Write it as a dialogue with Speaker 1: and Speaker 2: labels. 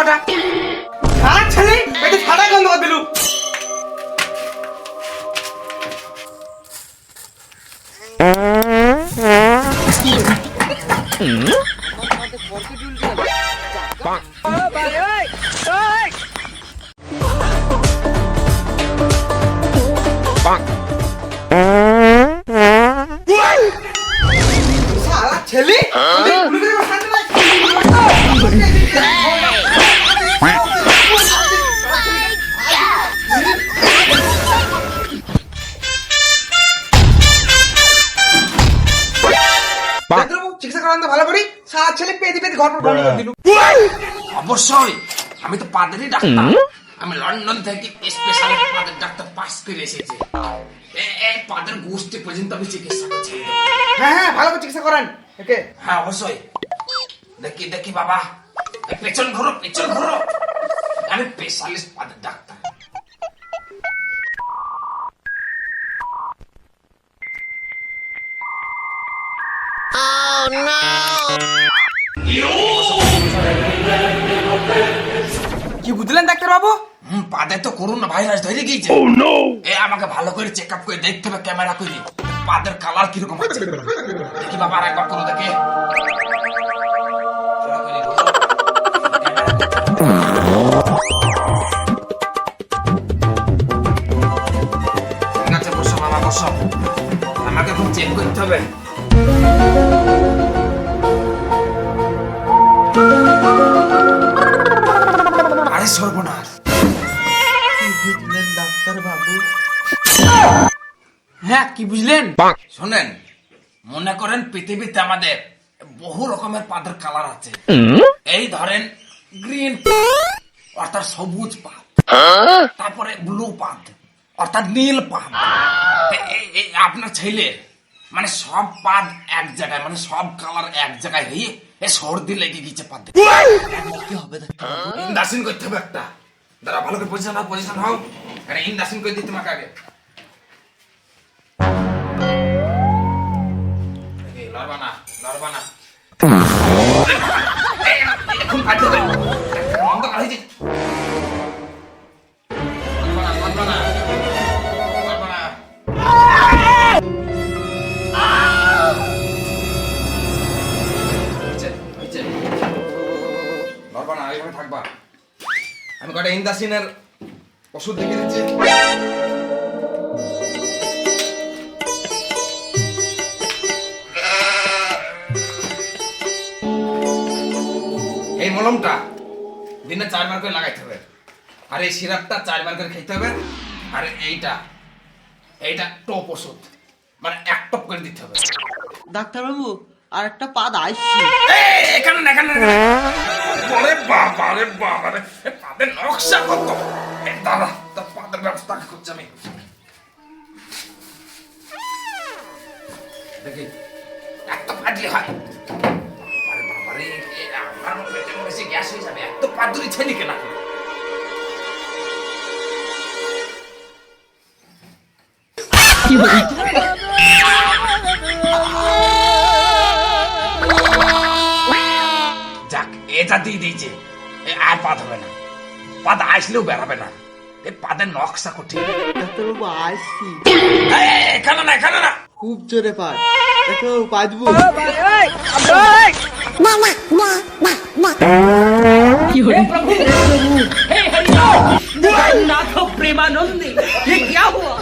Speaker 1: কটা আর ছেলে এটা ছাড়া গন্ধ করে দিলু সারা ছেলে চিকিৎসা করান তো ভালো করি সারা ছেলে পেদি পেদি ঘর পর বন্ধ করে দিলু
Speaker 2: অবশ্যই আমি তো পাদেরই ডাক্তার আমি লন্ডন থেকে স্পেশাল পাদের ডাক্তার পাস করে এসেছি এই পাদের গোষ্ঠী পর্যন্ত আমি চিকিৎসা করছি
Speaker 1: হ্যাঁ হ্যাঁ ভালো করে চিকিৎসা করান ওকে
Speaker 2: হ্যাঁ অবশ্যই দেখি দেখি বাবা এই পেছন ঘোরো আমি স্পেশালিস্ট পাদের ডাক্তার
Speaker 1: কি বুঝলেন ডাক্তার বাবু
Speaker 2: পাদে তো করোনা ভাইরাস ধরে গিয়েছে এ আমাকে ভালো করে চেক আপ করে দেখতে হবে ক্যামেরা করে পাদের কালার কিরকম আছে দেখি বাবা আর একবার করো দেখে ঠিক আছে বসো বাবা বসো আমাকে এখন চেক করতে হবে আরে সর্বনাশ
Speaker 1: বুঝলেন ডাক্তার বাবু
Speaker 2: হ্যাঁ কি বুঝলেন শোনেন মনে করেন পৃথিবীতে আমাদের বহু রকমের পাদের কালার আছে এই ধরেন গ্রিন অর্থাৎ সবুজ পাত তারপরে ব্লু পাত অর্থাৎ নীল পাত আপনার ছেলে মানে সব পাত এক জায়গায় মানে সব কালার এক জায়গায় হয়ে সর্দি লেগে গেছে পাত কি হবে ইন্দাসিন করতে হবে একটা দাঁড়া ভালো করে পজিশন হও ইন্দাসিন করে দিই তোমাকে আগে লড়বানা এখন কাটতে হবে অন্ধকার হয়েছে লড়বানা এইভাবে থাকবা আমি কটা ইন্দাসিনের ওষুধ লিখে দিচ্ছি এই মলমটা দিনে 4 বার করে লাগাইতে হবে আর এই সিরাপটা 4 বার করে খেতে হবে আর এইটা টপ ওষুধ মানে এক টপ করে দিতে হবে
Speaker 3: ডাক্তার বাবু আর একটা পাদ আইছি
Speaker 2: এখানে আরে বাবা রে পাদের নকশা কত দাদা তোর পাদের ব্যবস্থা করছি আমি দেখি এত পাদলি হয় আরে বাবা রে আমার পেটে মরেছে গ্যাস হয়ে যাবে এত পাদুরি ছেলে কেনা
Speaker 3: কি হলো
Speaker 2: যাক এটা দিয়ে দিয়েছে আর পাদ হবে না পাদ আসলেও বেরাবে না এই পাদের নকশা কঠিন
Speaker 3: ডাক্তার বাবু আইছি
Speaker 2: এখানে না
Speaker 3: খুব জোরে পাদ ডাক্তার বাবু পাদবো কি হলো
Speaker 4: हे हरिओम जगन्नाथ प्रेमानंद ये क्या हुआ